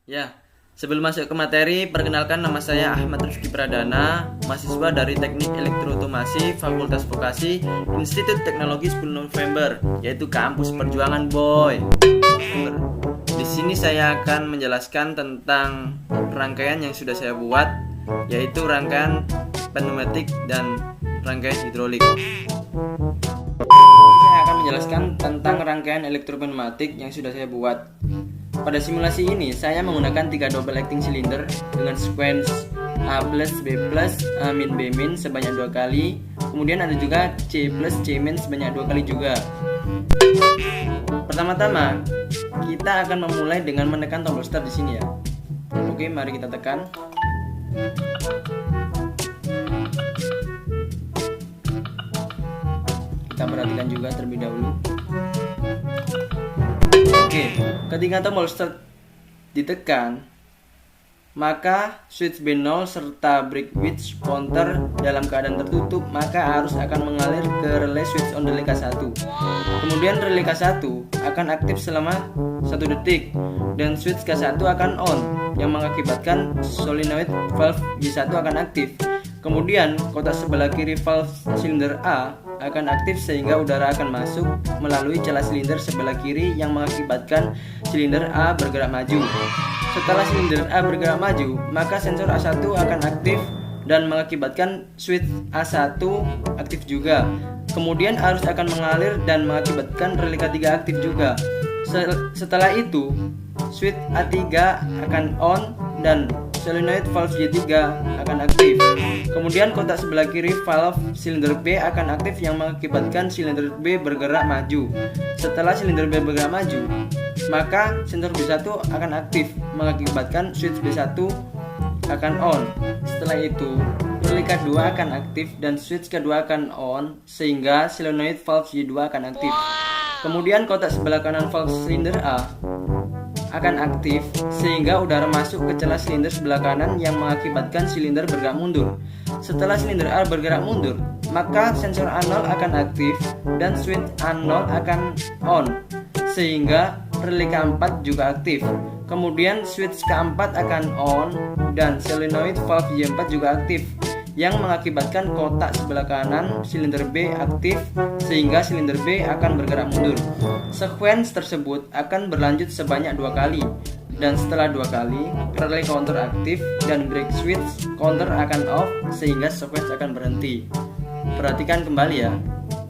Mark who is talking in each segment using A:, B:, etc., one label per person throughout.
A: Ya, sebelum masuk ke materi, perkenalkan nama saya Ahmad Rifki Pradana, mahasiswa dari Teknik Elektrootomasi Fakultas Vokasi Institut Teknologi 10 November, yaitu kampus perjuangan boy. Di sini saya akan menjelaskan tentang rangkaian yang sudah saya buat, yaitu rangkaian pneumatik dan rangkaian hidrolik. Saya akan menjelaskan tentang rangkaian elektropneumatik yang sudah saya buat. Pada simulasi ini, saya menggunakan 3 double acting cylinder dengan sequence A plus, B plus, A min, B min sebanyak 2 kali. Kemudian ada juga C plus, C min sebanyak 2 kali juga. Pertama-tama, kita akan memulai dengan menekan tombol start di sini ya. Oke, mari kita tekan. Kita perhatikan juga terlebih dahulu. Oke, ketika tombol start ditekan, maka switch B0 serta break switch counter dalam keadaan tertutup maka arus akan mengalir ke relay switch on delay K1. Kemudian relay K1 akan aktif selama 1 detik dan switch K1 akan on yang mengakibatkan solenoid valve J1 akan aktif. Kemudian kotak sebelah kiri valve silinder A akan aktif sehingga udara akan masuk melalui celah silinder sebelah kiri yang mengakibatkan silinder A bergerak maju. Setelah silinder A bergerak maju, maka sensor A1 akan aktif dan mengakibatkan switch A1 aktif juga. Kemudian arus akan mengalir dan mengakibatkan relay K3 aktif juga. Setelah itu, switch A3 akan on dan solenoid valve J3 akan aktif. Kemudian kotak sebelah kiri valve silinder B akan aktif yang mengakibatkan silinder B bergerak maju. Setelah silinder B bergerak maju, maka sensor B1 akan aktif mengakibatkan switch B1 akan on. Setelah itu, relay K2 akan aktif dan switch K2 akan on sehingga solenoid valve J2 akan aktif. Kemudian kotak sebelah kanan valve silinder A akan aktif sehingga udara masuk ke celah silinder sebelah kanan yang mengakibatkan silinder bergerak mundur. Setelah silinder A bergerak mundur, maka sensor A0 akan aktif dan switch A0 akan on sehingga relay K4 juga aktif. Kemudian switch K4 akan on dan solenoid valve J4 juga aktif yang mengakibatkan kotak sebelah kanan silinder B aktif sehingga silinder B akan bergerak mundur. Sequence tersebut akan berlanjut sebanyak 2 kali dan setelah 2 kali relay counter aktif dan break switch counter akan off sehingga sequence akan berhenti. Perhatikan kembali ya.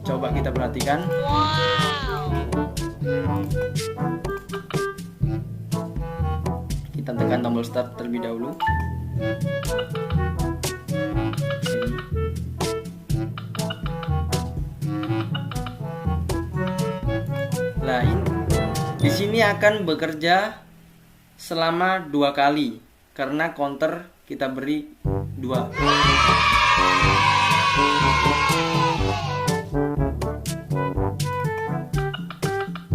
A: Coba kita perhatikan. Kita tekan tombol start terlebih dahulu. Nah, di sini akan bekerja selama 2 kali karena counter kita beri 2.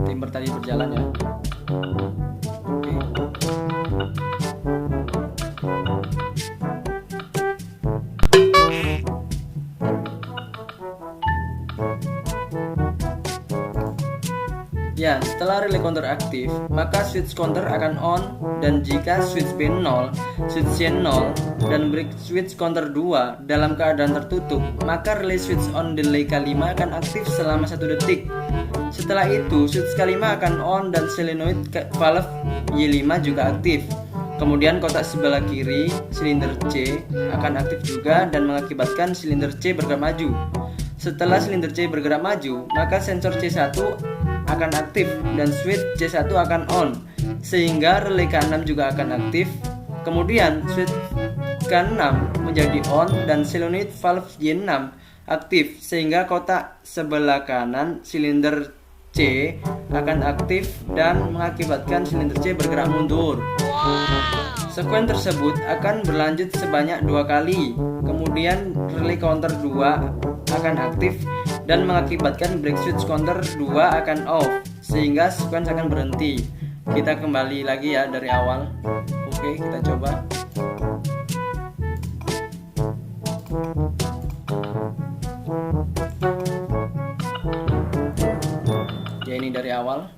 A: Timer tadi berjalan ya. Oke. Ya, setelah relay counter aktif, maka switch counter akan on dan jika switch B0, switch C0, dan break switch counter 2 dalam keadaan tertutup, maka relay switch on delay K5 akan aktif selama 1 detik. Setelah itu, switch K5 akan on dan solenoid valve Y5 juga aktif. Kemudian kotak sebelah kiri silinder C akan aktif juga dan mengakibatkan silinder C bergerak maju. Setelah silinder C bergerak maju, maka sensor C1 akan aktif dan switch C1 akan on sehingga relay K6 juga akan aktif. Kemudian switch K6 menjadi on dan solenoid valve Y6 aktif sehingga kotak sebelah kanan silinder C akan aktif dan mengakibatkan silinder C bergerak mundur. Sequence tersebut akan berlanjut sebanyak 2 kali. Kemudian relay counter 2 akan aktif dan mengakibatkan break switch counter 2 akan off sehingga sequence akan berhenti. Kita kembali lagi ya dari awal. Oke, kita coba. Ya, ini dari awal.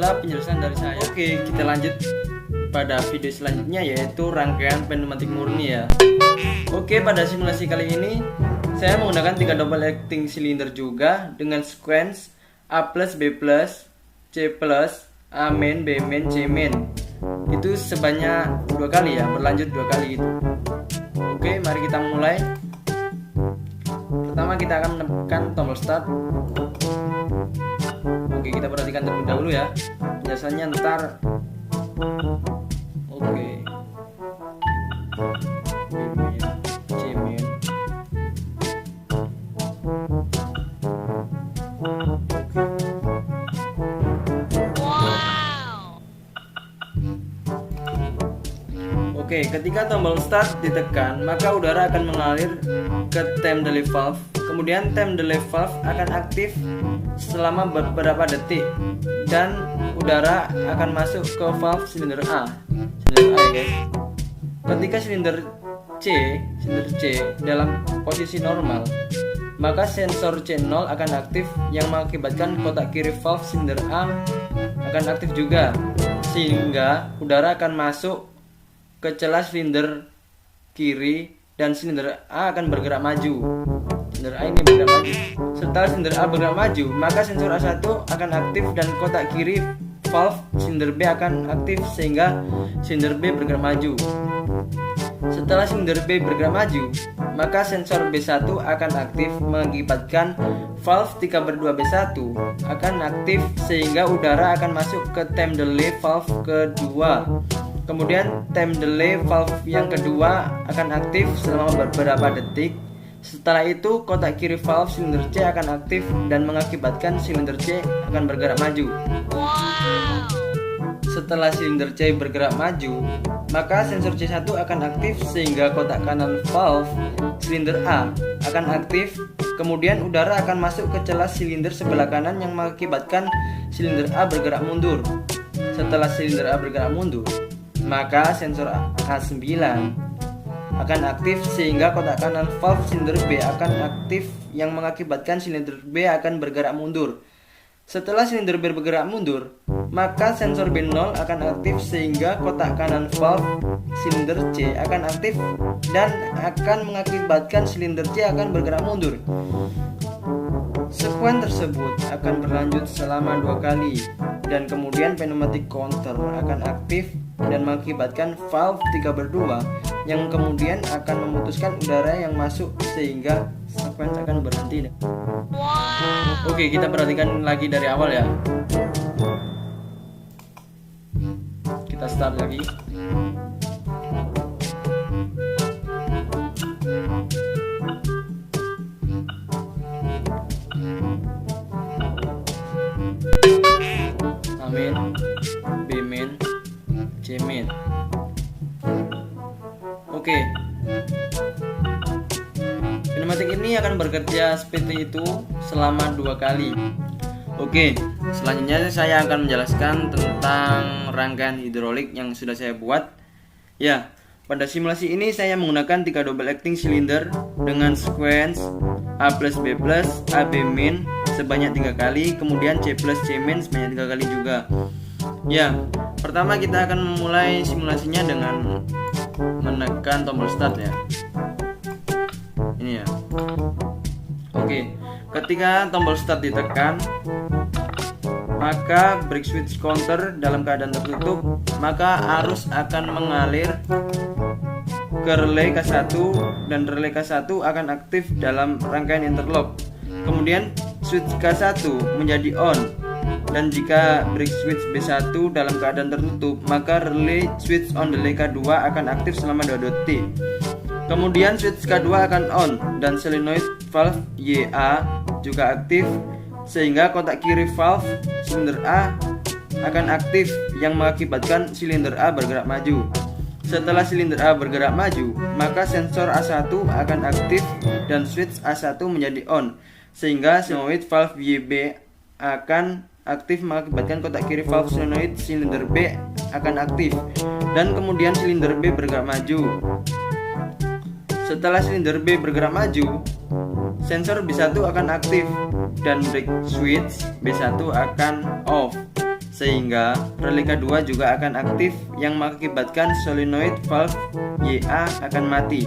A: itulah penjelasan dari saya. Oke, kita lanjut pada video selanjutnya, yaitu rangkaian pneumatik murni ya. Oke, pada simulasi kali ini saya menggunakan 3 double acting silinder juga dengan sequence A plus B plus C plus A main B main C main. Itu sebanyak 2 kali ya, berlanjut 2 kali gitu. Oke, mari kita mulai. Pertama kita akan menekan tombol start. Oke, kita perhatikan terlebih dahulu ya penjelasannya ntar. Oke, B main C main. Oke, ketika tombol start ditekan, maka udara akan mengalir ke time delay valve. Kemudian time delay valve akan aktif selama beberapa detik dan udara akan masuk ke valve silinder A. Silinder A ya guys. Ketika silinder C dalam posisi normal, maka sensor C0 akan aktif yang mengakibatkan kotak kiri valve silinder A akan aktif juga, sehingga udara akan masuk ke celah silinder kiri dan silinder A akan bergerak maju. Silinder A ini bergerak maju. Setelah silinder A bergerak maju, maka sensor A1 akan aktif dan kotak kiri valve silinder B akan aktif sehingga silinder B bergerak maju. Setelah silinder B bergerak maju, maka sensor B1 akan aktif mengakibatkan valve 3/2B1 akan aktif sehingga udara akan masuk ke time delay valve kedua. Kemudian time delay valve yang kedua akan aktif selama beberapa detik. Setelah itu kotak kiri valve silinder C akan aktif dan mengakibatkan silinder C akan bergerak maju. Setelah silinder C bergerak maju, maka sensor C1 akan aktif sehingga kotak kanan valve silinder A akan aktif. Kemudian udara akan masuk ke celah silinder sebelah kanan yang mengakibatkan silinder A bergerak mundur. Setelah silinder A bergerak mundur, maka sensor A9 akan aktif sehingga kotak kanan valve silinder B akan aktif yang mengakibatkan silinder B akan bergerak mundur. Setelah silinder B bergerak mundur, maka sensor B0 akan aktif sehingga kotak kanan valve silinder C akan aktif dan akan mengakibatkan silinder C akan bergerak mundur. Sekuen tersebut akan berlanjut selama 2 kali dan kemudian pneumatic counter akan aktif dan mengakibatkan valve 3/2 yang kemudian akan memutuskan udara yang masuk sehingga sekuen akan berhenti. Oke, kita perhatikan lagi dari awal ya. Kita start lagi. A main, B main, C main. Oke. Pneumatik ini akan bekerja seperti itu selama 2 kali. Oke, selanjutnya saya akan menjelaskan tentang rangkaian hidrolik yang sudah saya buat. Ya, pada simulasi ini saya menggunakan 3 double acting silinder dengan sequence A plus B plus A B main sebanyak 3 kali, kemudian C plus C main sebanyak 3 kali juga. Ya, pertama kita akan memulai simulasinya dengan menekan tombol start ya. Ini ya. Oke, ketika tombol start ditekan, maka brake switch counter dalam keadaan tertutup, maka arus akan mengalir ke relay K1 dan relay K1 akan aktif dalam rangkaian interlock. Kemudian switch K1 menjadi on, dan jika brake switch B1 dalam keadaan tertutup, maka relay switch on delay K2 akan aktif selama 2 detik. Kemudian switch K2 akan on dan solenoid valve YA juga aktif sehingga kotak kiri valve silinder A akan aktif yang mengakibatkan silinder A bergerak maju. Setelah silinder A bergerak maju, maka sensor A1 akan aktif dan switch A1 menjadi on sehingga solenoid valve YB akan aktif mengakibatkan kotak kiri valve solenoid silinder B akan aktif dan kemudian silinder B bergerak maju. Setelah silinder B bergerak maju, sensor B1 akan aktif dan brake switch B1 akan off sehingga relay kedua juga akan aktif yang mengakibatkan solenoid valve YA akan mati.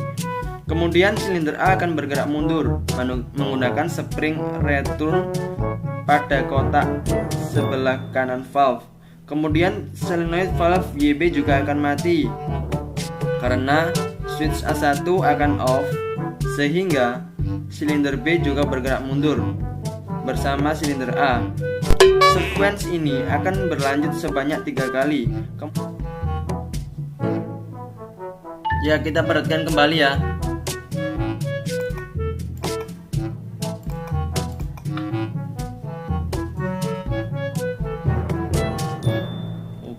A: Kemudian silinder A akan bergerak mundur menggunakan spring return pada kotak sebelah kanan valve. Kemudian solenoid valve YB juga akan mati karena switch A1 akan off, sehingga silinder B juga bergerak mundur bersama silinder A. Sequence ini akan berlanjut sebanyak 3 kali. Ya, kita perhatikan kembali ya.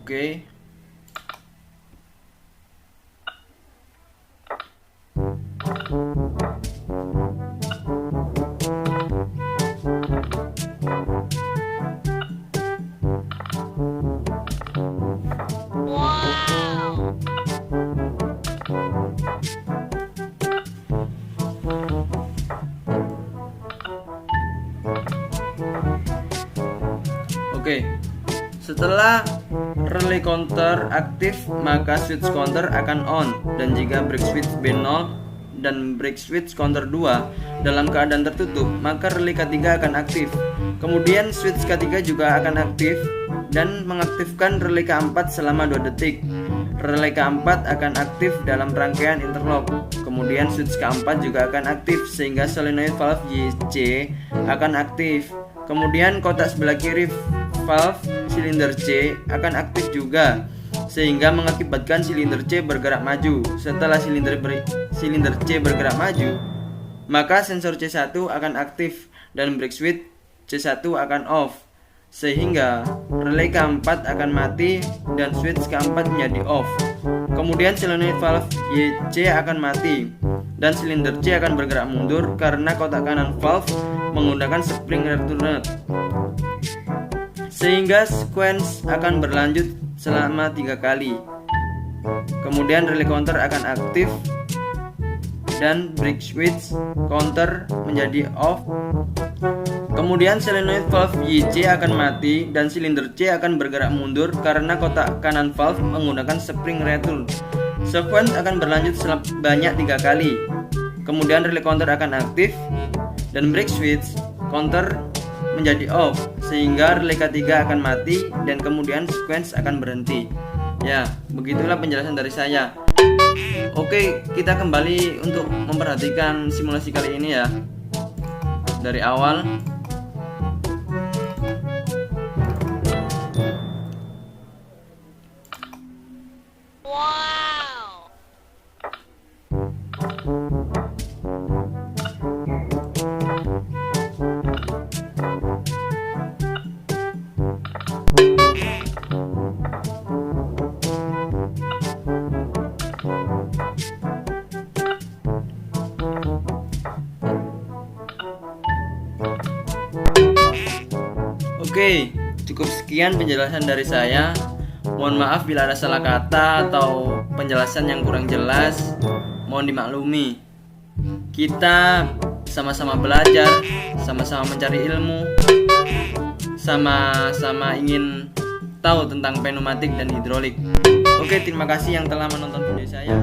A: Oke. Oke, setelah relay counter aktif, maka switch counter akan on, dan jika break switch B0 dan break switch counter 2 dalam keadaan tertutup, maka relay ketiga akan aktif. Kemudian switch ketiga juga akan aktif dan mengaktifkan relay keempat selama 2 detik. Relay keempat akan aktif dalam rangkaian interlock. Kemudian switch keempat juga akan aktif sehingga solenoid valve YC akan aktif. Kemudian kotak sebelah kiri valve silinder C akan aktif juga sehingga mengakibatkan silinder C bergerak maju. Setelah silinder C bergerak maju, maka sensor C1 akan aktif dan brake switch C1 akan off, sehingga relay keempat akan mati dan switch keempat menjadi off. Kemudian solenoid valve YC akan mati dan silinder C akan bergerak mundur karena kotak kanan valve menggunakan spring return, sehingga sequence akan berlanjut selama 3 kali. Kemudian relay counter akan aktif dan brake switch counter menjadi off. Kemudian solenoid valve YC akan mati dan silinder C akan bergerak mundur karena kotak kanan valve menggunakan spring return. Sequence akan berlanjut sebanyak 3 kali. Kemudian relay counter akan aktif dan brake switch counter menjadi off, sehingga relay ketiga akan mati dan kemudian sequence akan berhenti. Ya, begitulah penjelasan dari saya. Oke, kita kembali untuk memperhatikan simulasi kali ini ya. Dari awal. Oke, cukup sekian penjelasan dari saya. Mohon maaf bila ada salah kata atau penjelasan yang kurang jelas. Mohon dimaklumi. Kita sama-sama belajar, sama-sama mencari ilmu, sama-sama ingin tahu tentang pneumatik dan hidrolik. Oke, terima kasih yang telah menonton video saya.